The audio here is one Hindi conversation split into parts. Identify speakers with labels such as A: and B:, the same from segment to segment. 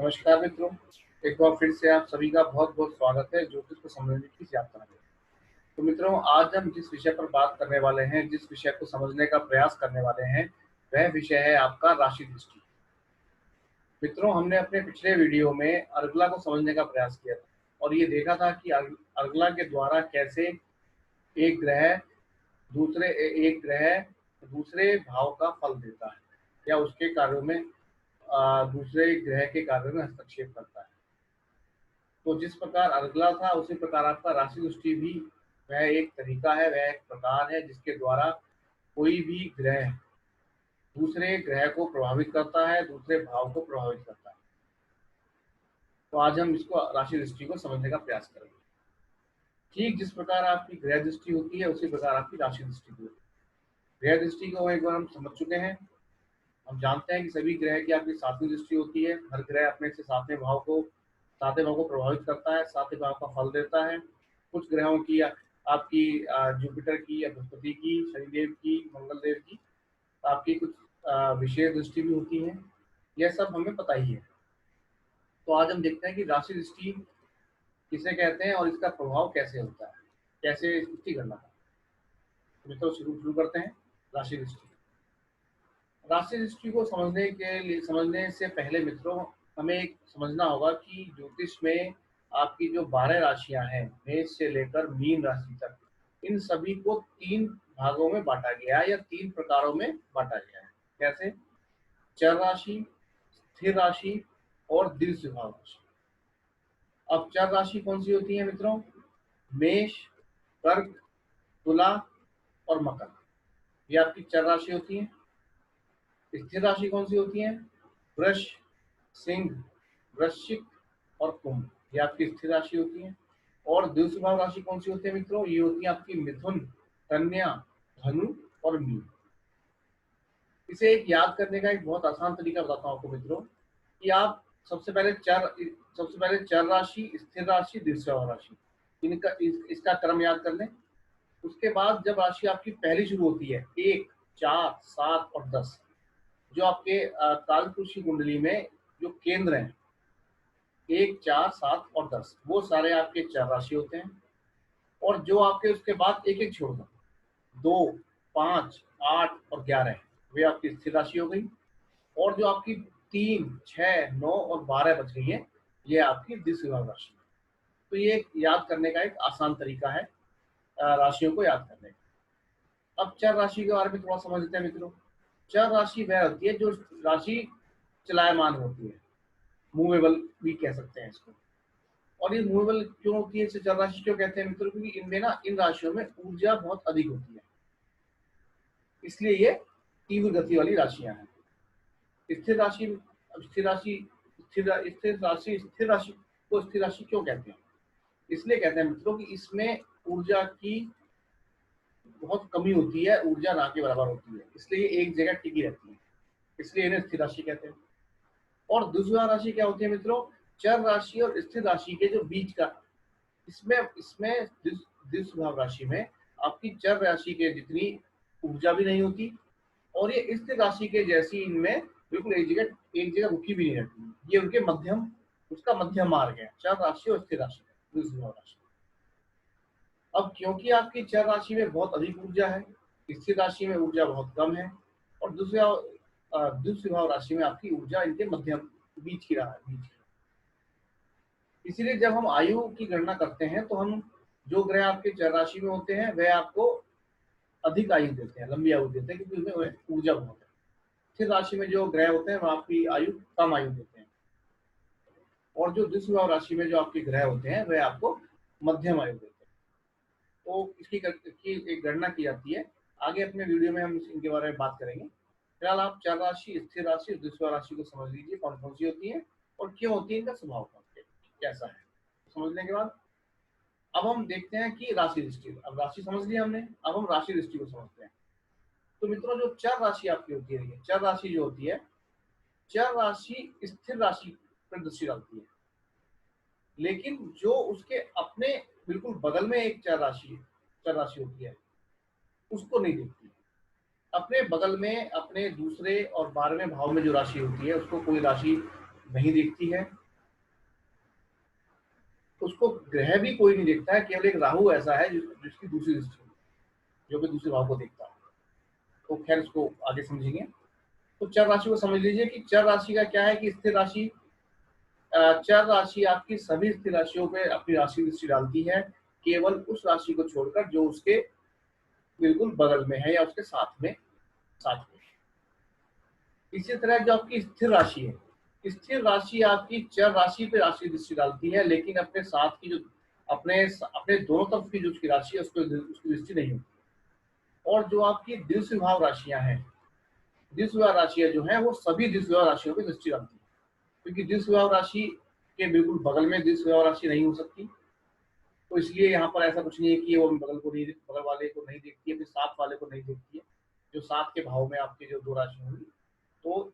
A: नमस्कार मित्रों, एक बार फिर से आप सभी का बहुत बहुत स्वागत है ज्योतिष को समझने की इस यात्रा में। तो मित्रों, आज हम जिस विषय पर बात करने वाले हैं, जिस विषय को समझने का प्रयास करने वाले हैं, वह विषय है आपका राशि दृष्टि। मित्रों, हमने अपने पिछले वीडियो में अर्गला को समझने का प्रयास किया था और ये देखा था कि अर्गला के द्वारा कैसे एक ग्रह एक ग्रह दूसरे भाव का फल देता है या उसके कार्यों में दूसरे ग्रह के कार्यों में हस्तक्षेप करता है। तो जिस प्रकार अर्गला था उसी प्रकार आपका राशि दृष्टि भी वह एक तरीका है, वह एक प्रकार है जिसके द्वारा कोई भी ग्रह दूसरे ग्रह को प्रभावित करता है, दूसरे भाव को प्रभावित करता है। तो आज हम इसको राशि दृष्टि को समझने का प्रयास करेंगे। ठीक जिस प्रकार आपकी ग्रह दृष्टि होती है उसी प्रकार आपकी राशि दृष्टि भी होती है। ग्रह दृष्टि को एक बार हम समझ चुके हैं। हम जानते हैं कि सभी ग्रह की आपकी सातवीं दृष्टि होती है। हर ग्रह अपने से सातवें भाव को प्रभावित करता है, सातवें भाव का फल देता है। कुछ ग्रहों की आपकी जुपिटर की या बृहस्पति की, शनिदेव की, मंगल देव की आपकी कुछ विशेष दृष्टि भी होती है। यह सब हमें पता ही है। तो आज हम देखते हैं कि राशि दृष्टि किसे कहते हैं और इसका प्रभाव कैसे होता है, कैसे इसकी गणना करते हैं। तो मित्रों, शुरू करते हैं राशि दृष्टि। राशि दृष्टि को समझने से पहले मित्रों, हमें एक समझना होगा कि ज्योतिष में आपकी जो 12 राशियां हैं, मेष से लेकर मीन राशि तक, इन सभी को 3 भागों में बांटा गया है या 3 प्रकारों में बांटा गया है। कैसे? चर राशि, स्थिर राशि और दीर्घ राशि। अब चर राशि कौन सी होती है मित्रों? मेष, कर्क, तुला और मकर, ये आपकी चर राशि होती है। स्थिर राशि कौन सी होती है? वृष, सिंह, वृश्चिक और कुंभ, ये आपकी स्थिर राशि होती है। और द्विस्वभाव राशि कौन सी होती है मित्रों? ये होती है आपकी मिथुन, कन्या, धनु और मीन। इसे एक याद करने का एक बहुत आसान तरीका बताता हूं आपको मित्रों, कि आप सबसे पहले चर राशि, स्थिर राशि, द्विस्वभाव राशि, इसका क्रम याद कर लें। उसके बाद जब राशि आपकी पहली शुरू होती है 1, 4, 7 और 10, जो आपके कालपुरुष की कुंडली में जो केंद्र हैं 1, 4, 7 और 10, वो सारे आपके चर राशि होते हैं। और जो आपके उसके बाद एक एक छोड़ दो, 2, 5, 8 और 11, वे आपकी स्थिर राशि हो गई। और जो आपकी 3, 6, 9 और 12 बच गई है, ये आपकी द्विस्वभाव राशि। तो ये याद करने का एक आसान तरीका है राशियों को याद करने का। अब चर राशि के बारे में थोड़ा समझ लेते हैं मित्रों। चर राशि वह होती है जो राशि चलायमान होती है, मूवेबल भी कह सकते हैं इसको। और ये मूवेबल क्यों होती है, इसे चर राशि क्यों कहते हैं मित्रों? क्योंकि इनमें ना, इन राशियों में ऊर्जा बहुत अधिक होती है, इसलिए ये तीव्र गति वाली राशियां हैं। स्थिर राशि स्थिर राशि को स्थिर राशि क्यों कहते हैं? इसलिए कहते हैं मित्रों कि इसमें ऊर्जा की बहुत कमी होती है, ऊर्जा ना के बराबर होती है, इसलिए एक जगह टिकी रहती है, इसलिए इन्हें स्थिर राशि कहते हैं। और दूसरा राशि क्या होती है मित्रों? चर राशि और स्थिर राशि के जो बीच का, इसमें द्विस्वभाव राशि में आपकी चर राशि के जितनी ऊर्जा भी नहीं होती, और ये स्थिर राशि के जैसी इनमें बिल्कुल एक जगह रुकी भी नहीं रहती। ये उनके उसका मध्यम मार्ग है, चर राशि और स्थिर राशि, द्विस्वभाव राशि। अब क्योंकि आपकी चर राशि में बहुत अधिक ऊर्जा है, स्थिर राशि में ऊर्जा बहुत कम है, और द्विस्वभाव राशि में आपकी ऊर्जा इनके मध्यम बीच की रहा है। इसीलिए जब हम आयु की गणना करते हैं तो हम जो ग्रह आपके चर राशि में होते हैं वह आपको अधिक आयु देते हैं, लंबी आयु देते हैं, क्योंकि उसमें ऊर्जा बहुत है। स्थिर राशि में जो ग्रह होते हैं वह आपकी कम आयु देते हैं, और जो द्विस्वभाव राशि में जो आपके ग्रह होते हैं वह आपको मध्यम आयु देते हैं। तो इसकी एक गणना की जाती है। आगे अपने वीडियो में हम इनके बारे में बात करेंगे। फिलहाल आप चर राशि, स्थिर राशि और द्विस्वभाव राशि को समझ लीजिए, कौन कौन सी होती है और क्यों होती है, इनका स्वभाव कैसा है। समझने के बाद अब हम देखते हैं कि राशि दृष्टि। अब राशि समझ लिया हमने, अब हम राशि दृष्टि को समझते हैं। तो मित्रों, जो चर राशि आपकी होती है, चर राशि जो होती है, चर राशि स्थिर राशि पर दृष्टि डालती है, लेकिन जो उसके अपने बिल्कुल बगल में एक चर राशि होती है, उसको नहीं देखती। अपने बगल में अपने दूसरे और 12वें भाव में जो राशि होती है उसको कोई राशि नहीं देखती है, उसको ग्रह भी कोई नहीं देखता है, केवल एक राहु ऐसा है जिसकी दूसरी दृष्टि है, जो कि दूसरे भाव को देखता है। तो खैर इसको आगे समझेंगे। तो चर राशि को समझ लीजिए कि चर राशि का क्या है कि स्थिर राशि, चर राशि आपकी सभी स्थिर राशियों पे अपनी राशि दृष्टि डालती है, केवल उस राशि को छोड़कर जो उसके बिल्कुल बगल में है या उसके साथ में। इसी तरह जो आपकी स्थिर राशि है, स्थिर राशि आपकी चर राशि पे राशि दृष्टि डालती है, लेकिन अपने साथ की जो अपने अपने दोनों तरफ की जो उसकी राशि है उसको उसकी दृष्टि नहीं होती। और जो आपकी द्विस्विभाव राशियां हैं, द्विस्विभाव राशियां जो है वो सभी द्विस्विभाव राशियों पे दृष्टि डालती है, क्योंकि द्विस्विभाव राशि के बिल्कुल बगल में द्विस्विभाव राशि नहीं हो सकती। तो इसलिए यहाँ पर ऐसा कुछ नहीं है कि वो बगल वाले को नहीं देखती है, अपने साथ वाले को नहीं देखती है, जो साथ के भाव में आपकी जो दो राशि होंगी। तो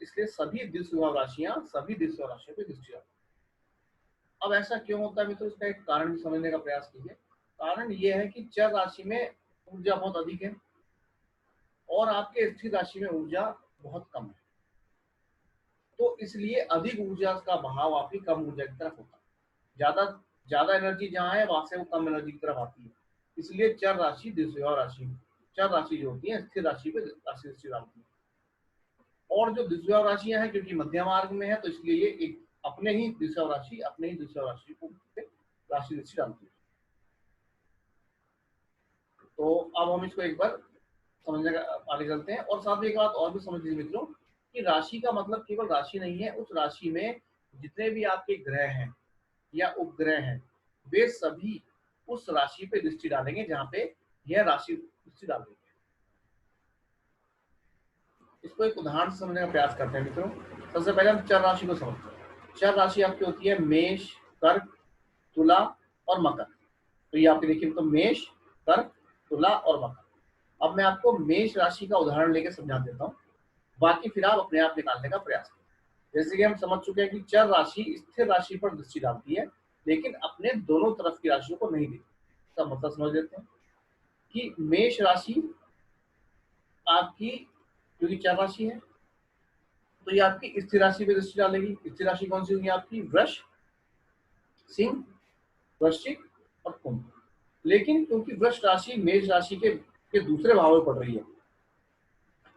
A: इसलिए सभी द्विस्विभाव राशियां सभी द्विस्विभाव राशियों पे दृष्टि डालती है। अब ऐसा क्यों होता है मित्रों, इसका एक कारण भी समझने का प्रयास कीजिए। कारण ये है कि चर राशि में ऊर्जा बहुत अधिक है और आपके स्थिर राशि में ऊर्जा बहुत कम है। तो इसलिए अधिक ऊर्जा का बहाव आपकी कम ऊर्जा की तरफ होता है। ज्यादा ज्यादा एनर्जी जहाँ है वहां से वो कम एनर्जी की तरफ आती है। इसलिए चर राशि द्विस्विभाव राशि, चर राशि जो होती है स्थिर राशि पे राशि दृष्टि डालती है। और जो द्विस्विभाव राशियां हैं क्योंकि मध्य मार्ग में है, तो इसलिए ये एक अपने ही द्विस्विभाव राशि को राशि दृष्टि डालती है। तो अब हम इसको एक बार समझने का आगे चलते हैं। और साथ में एक बात और भी समझ लीजिए मित्रों कि राशि का मतलब केवल राशि नहीं है, उस राशि में जितने भी आपके ग्रह हैं या उपग्रह हैं वे सभी उस राशि पे दृष्टि डालेंगे जहां पे यह राशि दृष्टि डालेंगे। इसको एक उदाहरण से समझने का प्रयास करते हैं मित्रों। सबसे पहले हम चर राशि को समझते हैं। चर राशि आपकी होती है मेष, कर्क, तुला और मकर। तो ये आपके देखिए तो मेष, कर्क, तुला और मकर। अब मैं आपको मेष राशि का उदाहरण लेकर समझा देता हूँ, बाकी फिर आप अपने आप निकालने का प्रयास करें। जैसे कि हम समझ चुके हैं कि चर राशि स्थिर राशि पर दृष्टि डालती है, लेकिन अपने दोनों तरफ की राशियों को नहीं देखती। इसका मतलब समझ लेते हैं कि मेष राशि आपकी क्योंकि चर राशि है तो ये आपकी स्थिर राशि पे दृष्टि डालेगी। स्थिर राशि कौन सी होगी आपकी? वृष, सिंह, वृश्चिक और कुंभ। लेकिन क्योंकि वृष राशि मेष राशि के दूसरे भाव में पड़ रही है,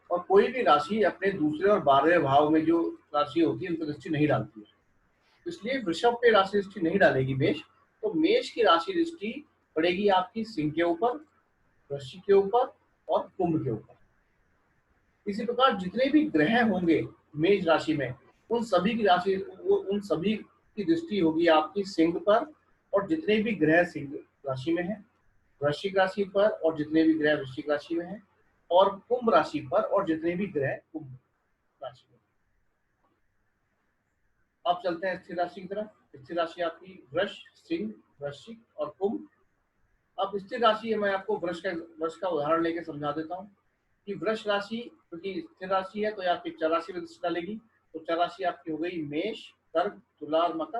A: और कोई भी राशि अपने दूसरे और 12वें भाव में जो राशि होती है उन पर दृष्टि नहीं डालती है, इसलिए वृषभ पे राशि दृष्टि नहीं डालेगी मेष। तो मेष की राशि दृष्टि पड़ेगी आपकी सिंह के ऊपर, वृश्चिक के ऊपर और कुंभ के ऊपर। इसी प्रकार जितने भी ग्रह होंगे मेष राशि में उन सभी की दृष्टि होगी आपकी सिंह पर, और जितने भी ग्रह सिंह राशि में है, वृश्चिक राशि पर और जितने भी ग्रह वृश्चिक राशि में है, और कुंभ राशि पर और जितने भी ग्रह कुंभ राशि में। अब चलते हैं स्थिर राशि की तरफ। स्थिर राशि आपकी वृष, सिंह, वृश्चिक और कुंभ। अब स्थिर राशि मैं आपको वृष का उदाहरण लेकर समझा देता हूँ कि वृष राशि क्योंकि स्थिर राशि है तो ये आपकी चर राशि में दृष्टि डालेगी। तो चर राशि आपकी हो गई मेष, कर्क, तुला और मकर।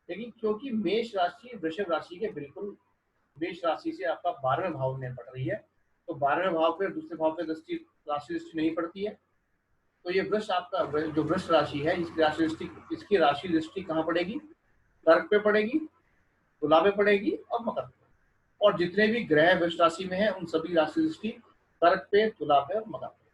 A: लेकिन क्योंकि मेष राशि वृषभ राशि के बिल्कुल मेष राशि से आपका 12वें भाव में पड़ रही है, तो 12वें भाव पे दूसरे भाव पे राशि दृष्टि नहीं पड़ती है। तो ये वृष आपका जो वृष राशि है इसकी राशि दृष्टि कहाँ पड़ेगी? कर्क पे पड़ेगी, तुला पे पड़ेगी और मकर पे। और जितने भी ग्रह वृष राशि में है उन सभी राशि दृष्टि कर्क पे, तुला पे और मकर पे।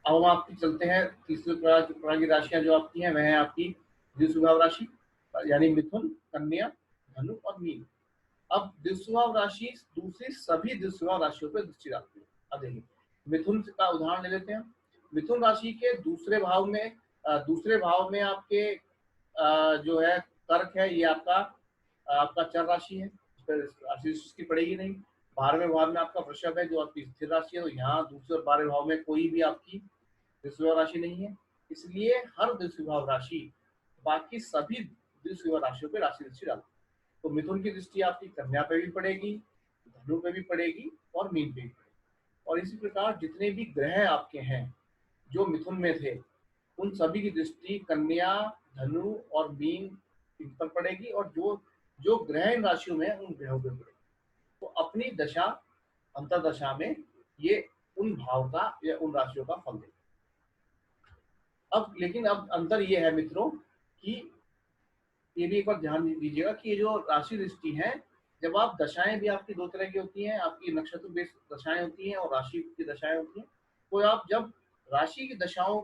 A: अब हम आपकी चलते हैं तीसरे प्रकार की राशियां जो आपकी हैं वह है आपकी द्विस्वभाव राशि, यानी मिथुन, कन्या, धनु और मीन। अब द्विस्वभाव राशि दूसरी सभी द्विस्वभाव राशियों पर दृष्टि डालती है। अब देखिए मिथुन का उदाहरण ले लेते हैं। मिथुन राशि के दूसरे भाव में आपके जो है कर्क है, ये आपका चर राशि है, इस पर राशि इसकी पड़ेगी नहीं। 12वें भाव में आपका वृषभ है जो आपकी स्थिर राशि है, तो यहाँ दूसरे और 12वें भाव में कोई भी आपकी द्विस्वभाव राशि नहीं है। इसलिए हर द्विस्वभाव राशि बाकी सभी द्विस्वभाव राशियों पर राशि दृष्टि डालती है। तो मिथुन की दृष्टि आपकी कन्या पे भी पड़ेगी, धनु पे भी पड़ेगी और मीन पे भी पड़ेगी। और इसी प्रकार जितने भी ग्रह आपके हैं जो मिथुन में थे उन सभी की दृष्टि कन्या, धनु और मीन इन पर पड़ेगी, और जो जो ग्रह इन राशियों में है उन ग्रहों पे पड़ेगी। तो अपनी दशा अंतरदशा में ये उन भाव का या उन राशियों का फल देगा। अब लेकिन अब अंतर ये है मित्रों कि ये भी एक बार ध्यान दीजिएगा कि ये जो राशि दृष्टि है, जब आप दशाएं भी आपकी दो तरह की होती हैं, आपकी नक्षत्र बेस्ड दशाएं होती हैं और राशि की दशाएं होती हैं। तो आप जब राशि की दशाओं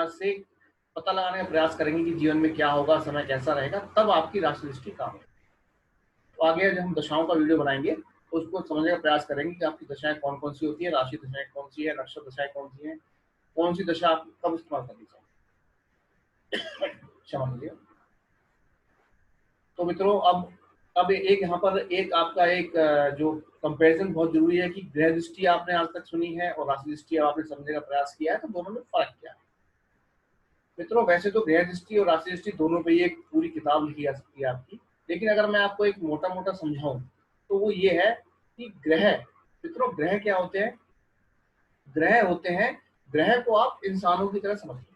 A: से पता लगाने का प्रयास करेंगे कि जीवन में क्या होगा, समय कैसा रहेगा, तब आपकी राशि दृष्टि काम है। तो आगे जब हम दशाओं का वीडियो बनाएंगे तो उसको समझने का प्रयास करेंगे कि आपकी दशाएं कौन कौन सी होती है, राशि दशाएं कौन सी है, नक्षत्र दशाएं कौन सी है, कौन सी दशा आप कब इस्तेमाल करनी चाहिए। क्षमा कीजिए। तो मित्रों अब एक यहाँ पर एक आपका एक जो कंपैरिजन बहुत जरूरी है कि ग्रह दृष्टि आपने आज तक सुनी है और राशि दृष्टि आपने समझने का प्रयास किया है, तो दोनों में फर्क क्या है। मित्रों वैसे तो ग्रह दृष्टि और राशि दृष्टि दोनों पे एक पूरी किताब लिखी जा सकती है आपकी, लेकिन अगर मैं आपको एक मोटा मोटा समझाऊं तो वो ये है कि ग्रह, मित्रों ग्रह क्या होते हैं, ग्रह होते हैं, ग्रह को आप इंसानों की तरह समझिए,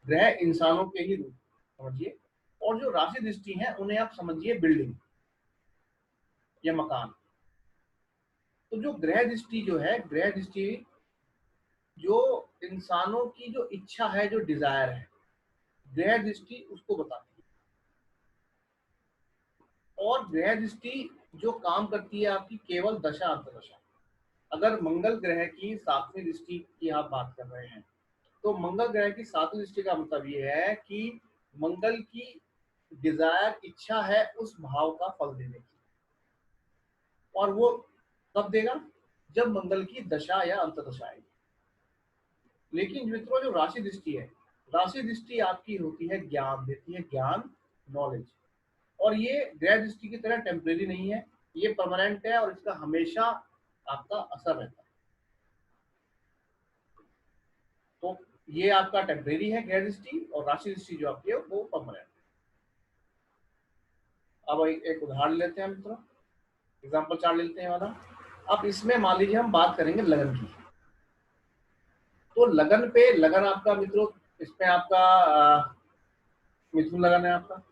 A: ग्रह इंसानों के ही रूप समझिए, और जो राशि दृष्टि है उन्हें आप समझिए बिल्डिंग या मकान। तो जो ग्रह दृष्टि जो है, ग्रह दृष्टि जो इंसानों की जो इच्छा है, जो डिजायर है, ग्रह दृष्टि उसको बताती है। और ग्रह दृष्टि जो काम करती है आपकी केवल दशा अंतदशा। अगर मंगल ग्रह की सातवीं दृष्टि की आप बात कर रहे हैं, तो मंगल ग्रह की सातवीं दृष्टि का मतलब ये है कि मंगल की डिजायर इच्छा है उस भाव का फल देने की, और वो कब देगा, जब मंगल की दशा या अंतदशा आएगी। लेकिन मित्रों जो राशि दृष्टि है, राशि दृष्टि आपकी होती है ज्ञान देती है, ज्ञान, नॉलेज। और ये ग्रह दृष्टि की तरह टेम्परेरी नहीं है, ये परमानेंट है और इसका हमेशा आपका असर रहता है। तो ये आपका टेम्परेरी है ग्रह दृष्टि, और राशि दृष्टि जो आपकी है वो परमानेंट। अब एक उदाहरण लेते हैं मित्रों, एग्जाम्पल 4 लेते हैं वाला। अब इसमें मान लीजिए हम बात करेंगे लगन की। तो लगन पे, लगन आपका मित्रों, इसमें आपका मिथुन लगन है आपका,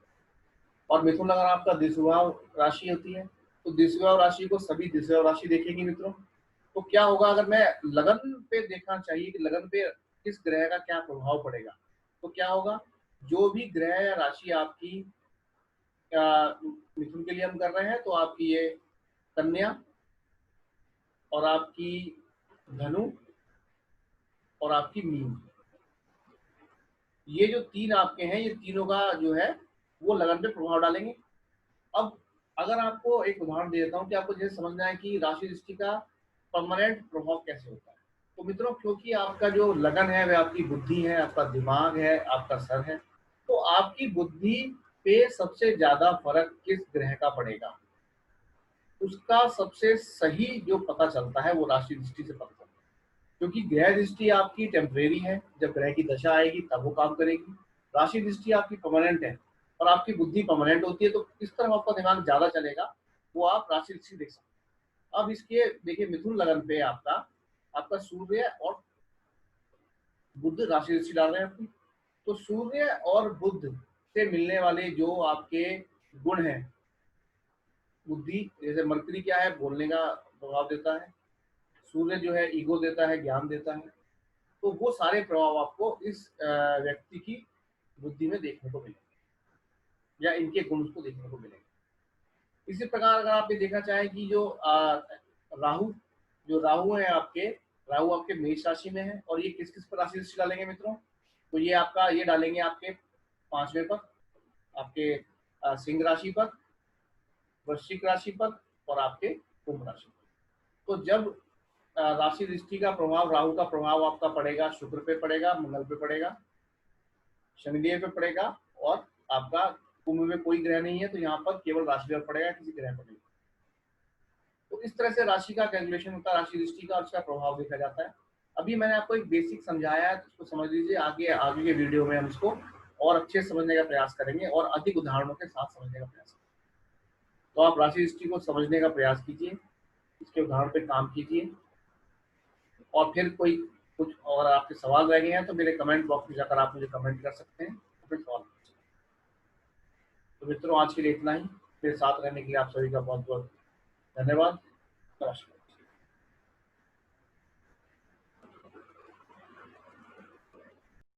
A: और मिथुन लगन आपका दिशभाव राशि होती है। तो दिशभाव राशि को सभी दिशभाव राशि देखेगी मित्रों। तो क्या होगा, अगर मैं लगन पे देखना चाहिए कि लगन पे किस ग्रह का क्या प्रभाव पड़ेगा, तो क्या होगा, जो भी ग्रह या राशि आपकी मिथुन के लिए हम कर रहे हैं, तो आपकी ये कन्या और आपकी धनु और आपकी मीन, ये जो तीन आपके हैं, ये तीनों का जो है वो लगन पे प्रभाव डालेंगे। अब अगर आपको एक उदाहरण दे देता हूँ कि आपको जैसे समझना है कि राशि दृष्टि का परमानेंट प्रभाव कैसे होता है। तो मित्रों क्योंकि आपका जो लगन है वह आपकी बुद्धि है, आपका दिमाग है, आपका सर है, तो आपकी बुद्धि पे सबसे ज्यादा फर्क किस ग्रह का पड़ेगा, उसका सबसे सही जो पता चलता है वो राशि दृष्टि से पता चलता है। क्योंकि ग्रह दृष्टि आपकी टेम्परेरी है, जब ग्रह की दशा आएगी तब वो काम करेगी। राशि दृष्टि आपकी परमानेंट है और आपकी बुद्धि परमानेंट होती है, तो किस तरह आपका दिमाग ज्यादा चलेगा वो आप राशि दृष्टि देख सकते हैं। अब इसके देखिए मिथुन लगन पे आपका आपका सूर्य और बुध राशि दृष्टि डाल रहे हैं अपनी। तो सूर्य और बुध से मिलने वाले जो आपके गुण हैं, बुद्धि, जैसे मरकरी क्या है, बोलने का प्रभाव देता है, सूर्य जो है ईगो देता है, ज्ञान देता है। तो वो सारे प्रभाव आपको इस व्यक्ति की बुद्धि में देखने को मिलेंगे, या इनके गुण को देखने को मिलेंगे। इसी प्रकार अगर आप ये देखना चाहें कि जो राहु, जो राहु है आपके, राहु आपके मेष राशि में है, और ये किस किस पर राशि दृष्टि डालेंगे मित्रों, तो ये आपका ये डालेंगे आपके 5वें पर, आपके सिंह राशि पर, वृश्चिक राशि पर, और आपके कुंभ राशि पर। तो जब राशि दृष्टि का प्रभाव, राहु का प्रभाव आपका पड़ेगा, शुक्र पे पड़ेगा, मंगल पे पड़ेगा, शनिदेव पे पड़ेगा, और आपका कुंभ में कोई ग्रह नहीं है तो यहाँ पर केवल राशि पर पड़ेगा, किसी ग्रह पर नहीं। तो इस तरह से राशि का कैलकुलेशन होता है, राशि दृष्टि का, और उसका प्रभाव देखा जाता है। अभी मैंने आपको एक बेसिक समझाया है, तो उसको समझ लीजिए। आगे आगे के वीडियो में हम इसको और अच्छे से समझने का प्रयास करेंगे और अधिक उदाहरणों के साथ समझने का प्रयास करेंगे। तो आप राशि दृष्टि को समझने का प्रयास कीजिए, इसके उदाहरण पे काम कीजिए, और फिर कोई कुछ और आपके सवाल रह गए हैं तो मेरे कमेंट बॉक्स में जाकर आप मुझे कमेंट कर सकते हैं, फिर सवाल पूछ सकते हैं। तो मित्रों आज के लिए इतना ही। मेरे साथ रहने के लिए आप सभी का बहुत बहुत धन्यवाद। नमस्कार।